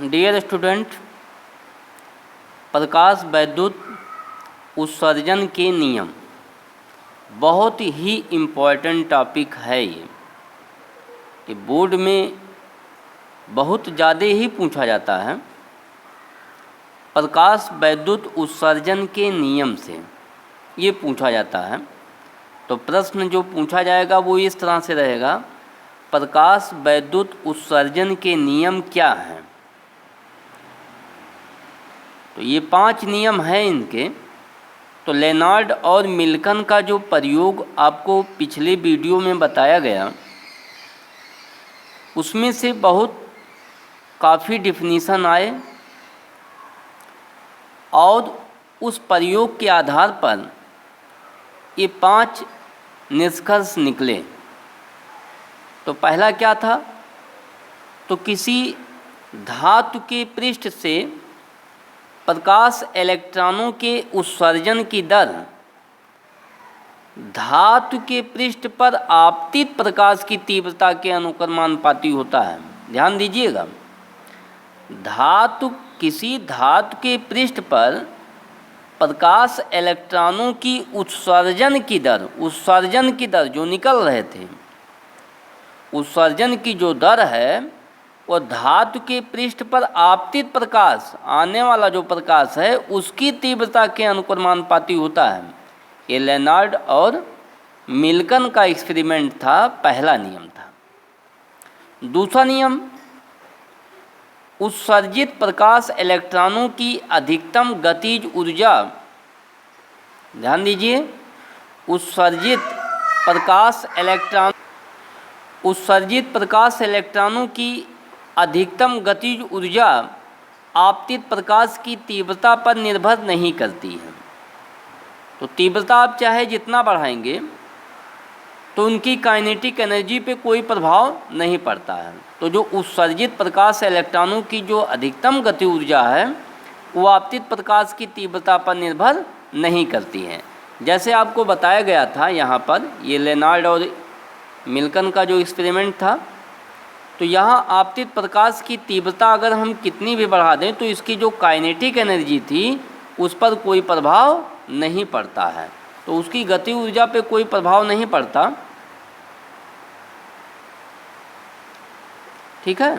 Dear student, प्रकाश वैद्युत उत्सर्जन के नियम बहुत ही इम्पॉर्टेंट टॉपिक है। ये बोर्ड में बहुत ज़्यादा ही पूछा जाता है। प्रकाश वैद्युत उत्सर्जन के नियम से ये पूछा जाता है। तो प्रश्न जो पूछा जाएगा वो इस तरह से रहेगा, प्रकाश वैद्युत उत्सर्जन के नियम क्या हैं। तो ये 5 नियम हैं इनके। तो लेनार्ड और मिल्कन का जो प्रयोग आपको पिछले वीडियो में बताया गया, उसमें से बहुत काफ़ी डिफिनीशन आए और उस प्रयोग के आधार पर ये 5 निष्कर्ष निकले। तो पहला क्या था, तो किसी धातु के पृष्ठ से प्रकाश इलेक्ट्रॉनों के उत्सर्जन की दर धातु के पृष्ठ पर आपतित प्रकाश की तीव्रता के अनुक्रमानुपाती होता है। ध्यान दीजिएगा, किसी धातु के पृष्ठ पर प्रकाश इलेक्ट्रॉनों की उत्सर्जन की दर जो निकल रहे थे, उत्सर्जन की जो दर है वो धातु के पृष्ठ पर आपतित प्रकाश, आने वाला जो प्रकाश है, उसकी तीव्रता के अनुक्रमानुपाती होता है। ये लेनार्ड और मिल्कन का एक्सपेरिमेंट था, पहला नियम था। दूसरा नियम, उत्सर्जित प्रकाश इलेक्ट्रॉनों की अधिकतम गतिज ऊर्जा। ध्यान दीजिए, उत्सर्जित प्रकाश इलेक्ट्रॉनों की अधिकतम गतिज ऊर्जा आपतित प्रकाश की तीव्रता पर निर्भर नहीं करती है। तो तीव्रता आप चाहे जितना बढ़ाएंगे तो उनकी काइनेटिक एनर्जी पे कोई प्रभाव नहीं पड़ता है। तो जो उत्सर्जित प्रकाश इलेक्ट्रॉनों की जो अधिकतम गति ऊर्जा है वो आपतित प्रकाश की तीव्रता पर निर्भर नहीं करती है। जैसे आपको बताया गया था यहाँ पर, ये लेनार्ड और मिल्कन का जो एक्सपेरिमेंट था, तो यहाँ आपतित प्रकाश की तीव्रता अगर हम कितनी भी बढ़ा दें तो इसकी जो काइनेटिक एनर्जी थी उस पर कोई प्रभाव नहीं पड़ता है। तो उसकी गति ऊर्जा पे कोई प्रभाव नहीं पड़ता। ठीक है,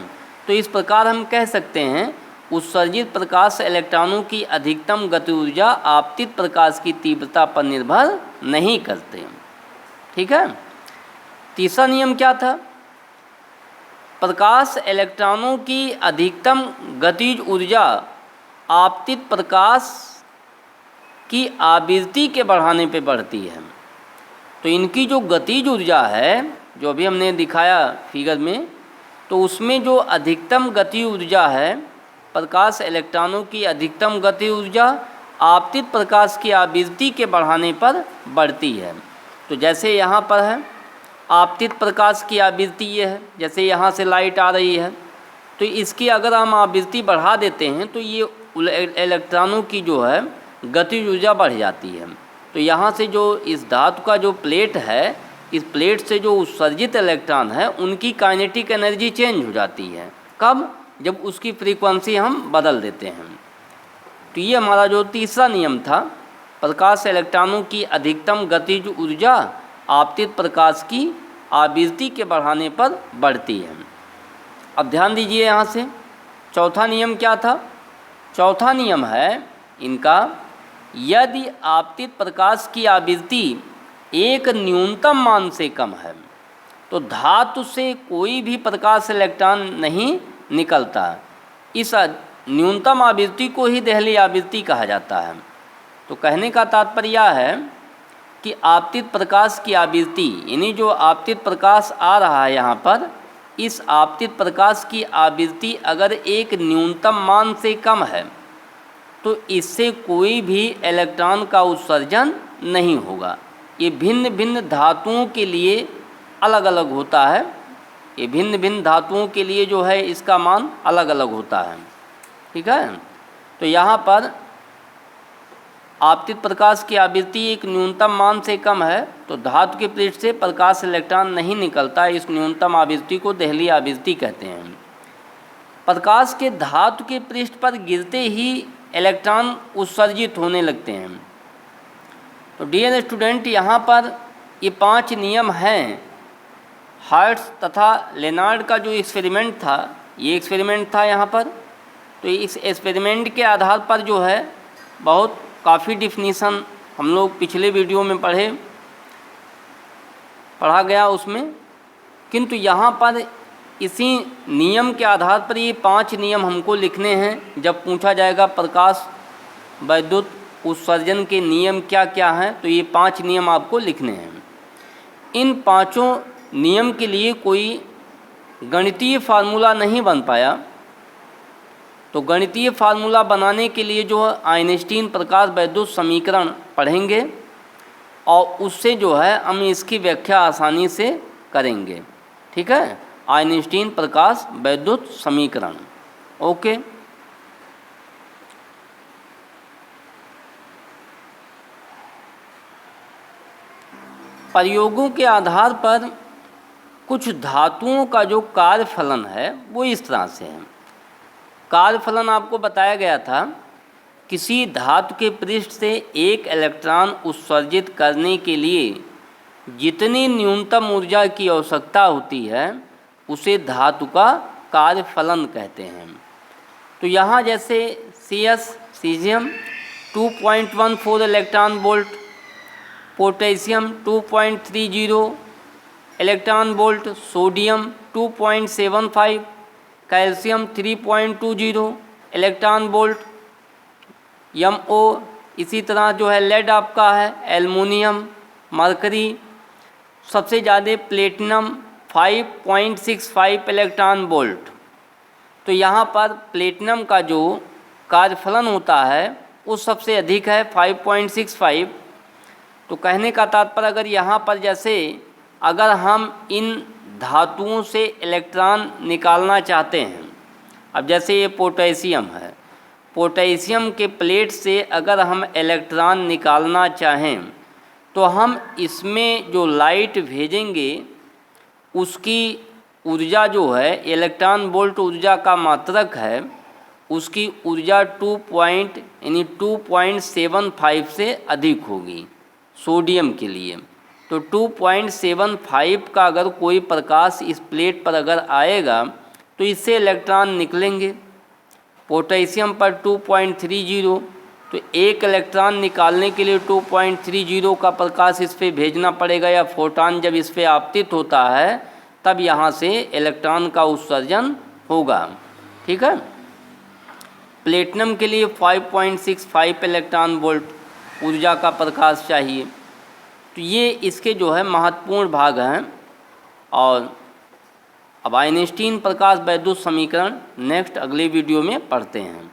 तो इस प्रकार हम कह सकते हैं उत्सर्जित प्रकाश इलेक्ट्रॉनों की अधिकतम गति ऊर्जा आपतित प्रकाश की तीव्रता पर निर्भर नहीं करते। ठीक है। तीसरा नियम क्या था, प्रकाश इलेक्ट्रॉनों की अधिकतम गतिज ऊर्जा आपतित प्रकाश की आवृत्ति के बढ़ाने पे बढ़ती है। तो इनकी जो गतिज ऊर्जा है, जो अभी हमने दिखाया फिगर में, तो उसमें जो अधिकतम गति ऊर्जा है, प्रकाश इलेक्ट्रॉनों की अधिकतम गति ऊर्जा आपतित प्रकाश की आवृत्ति के बढ़ाने पर बढ़ती है। तो जैसे यहाँ पर है आपतित प्रकाश की आवृत्ति ये है, जैसे यहाँ से लाइट आ रही है, तो इसकी अगर हम आवृत्ति बढ़ा देते हैं तो ये इलेक्ट्रॉनों की जो है गतिज ऊर्जा बढ़ जाती है। तो यहाँ से जो इस धातु का जो प्लेट है, इस प्लेट से जो उत्सर्जित इलेक्ट्रॉन है उनकी काइनेटिक एनर्जी चेंज हो जाती है। कब? जब उसकी फ्रीक्वेंसी हम बदल देते हैं। तो ये हमारा जो तीसरा नियम था, प्रकाश इलेक्ट्रॉनों की अधिकतम गतिज ऊर्जा आपतित प्रकाश की आवृत्ति के बढ़ाने पर बढ़ती है। अब ध्यान दीजिए, यहाँ से चौथा नियम क्या था। चौथा नियम है इनका, यदि आपतित प्रकाश की आवृत्ति एक न्यूनतम मान से कम है तो धातु से कोई भी प्रकाश इलेक्ट्रॉन नहीं निकलता। इस न्यूनतम आवृत्ति को ही देहली आवृत्ति कहा जाता है। तो कहने का तात्पर्य है कि आपतित प्रकाश की आवृत्ति, यानी जो आपतित प्रकाश आ रहा है यहाँ पर, इस आपतित प्रकाश की आवृत्ति अगर एक न्यूनतम मान से कम है तो इससे कोई भी इलेक्ट्रॉन का उत्सर्जन नहीं होगा। ये भिन्न भिन्न धातुओं के लिए अलग अलग होता है। ये भिन्न भिन्न धातुओं के लिए जो है इसका मान अलग अलग होता है। ठीक है। तो यहाँ पर आपतित प्रकाश की आवृत्ति एक न्यूनतम मान से कम है तो धातु के पृष्ठ से प्रकाश इलेक्ट्रॉन नहीं निकलता। इस न्यूनतम आवृत्ति को देहली आवृत्ति कहते हैं। प्रकाश के धातु के पृष्ठ पर गिरते ही इलेक्ट्रॉन उत्सर्जित होने लगते हैं। तो डियर स्टूडेंट, यहाँ पर ये 5 नियम हैं। हर्ट्ज तथा लेनार्ड का जो एक्सपेरिमेंट था, ये एक्सपेरिमेंट था यहाँ पर। तो इस एक्सपेरिमेंट के आधार पर जो है बहुत काफ़ी डिफिनीसन हम लोग पिछले वीडियो में पढ़ा गया उसमें, किंतु यहाँ पर इसी नियम के आधार पर ये 5 नियम हमको लिखने हैं। जब पूछा जाएगा प्रकाश वैद्युत उत्सर्जन के नियम क्या क्या हैं, तो ये 5 नियम आपको लिखने हैं। इन 5 नियम के लिए कोई गणितीय फार्मूला नहीं बन पाया, तो गणितीय फार्मूला बनाने के लिए जो है आइंस्टीन प्रकाश वैद्युत समीकरण पढ़ेंगे और उससे जो है हम इसकी व्याख्या आसानी से करेंगे। ठीक है, आइंस्टीन प्रकाश वैद्युत समीकरण। ओके, प्रयोगों के आधार पर कुछ धातुओं का जो कार्यफलन है वो इस तरह से है। कार्यफलन आपको बताया गया था, किसी धातु के पृष्ठ से एक इलेक्ट्रॉन उत्सर्जित करने के लिए जितनी न्यूनतम ऊर्जा की आवश्यकता होती है उसे धातु का कार्यफलन कहते हैं। तो यहाँ जैसे caesium 2.14 electron volt, potassium 2.30 electron volt, sodium 2.75, calcium 3.20 electron volt, MO इसी तरह जो है लेड आपका है, एल्युमिनियम, मरकरी, सबसे ज़्यादा प्लेटिनम 5.65 इलेक्ट्रॉन वोल्ट। तो यहाँ पर प्लेटिनम का जो कार्यफलन होता है वो सबसे अधिक है 5.65। तो कहने का तात्पर्य अगर यहाँ पर जैसे अगर हम इन धातुओं से इलेक्ट्रॉन निकालना चाहते हैं, अब जैसे ये पोटेशियम है, पोटेशियम के प्लेट से अगर हम इलेक्ट्रॉन निकालना चाहें तो हम इसमें जो लाइट भेजेंगे उसकी ऊर्जा जो है, इलेक्ट्रॉन वोल्ट ऊर्जा का मात्रक है, उसकी ऊर्जा 2.75 से अधिक होगी सोडियम के लिए। तो 2.75 का अगर कोई प्रकाश इस प्लेट पर अगर आएगा तो इससे इलेक्ट्रॉन निकलेंगे। पोटेशियम पर 2.30, तो एक इलेक्ट्रॉन निकालने के लिए 2.30 का प्रकाश इस पर भेजना पड़ेगा, या फोटॉन जब इस पर आपतित होता है तब यहाँ से इलेक्ट्रॉन का उत्सर्जन होगा। ठीक है, प्लेटिनम के लिए 5.65 इलेक्ट्रॉन वोल्ट ऊर्जा का प्रकाश चाहिए। तो ये इसके जो है महत्वपूर्ण भाग हैं। और अब आइंस्टीन प्रकाश वैद्युत समीकरण नेक्स्ट अगले वीडियो में पढ़ते हैं।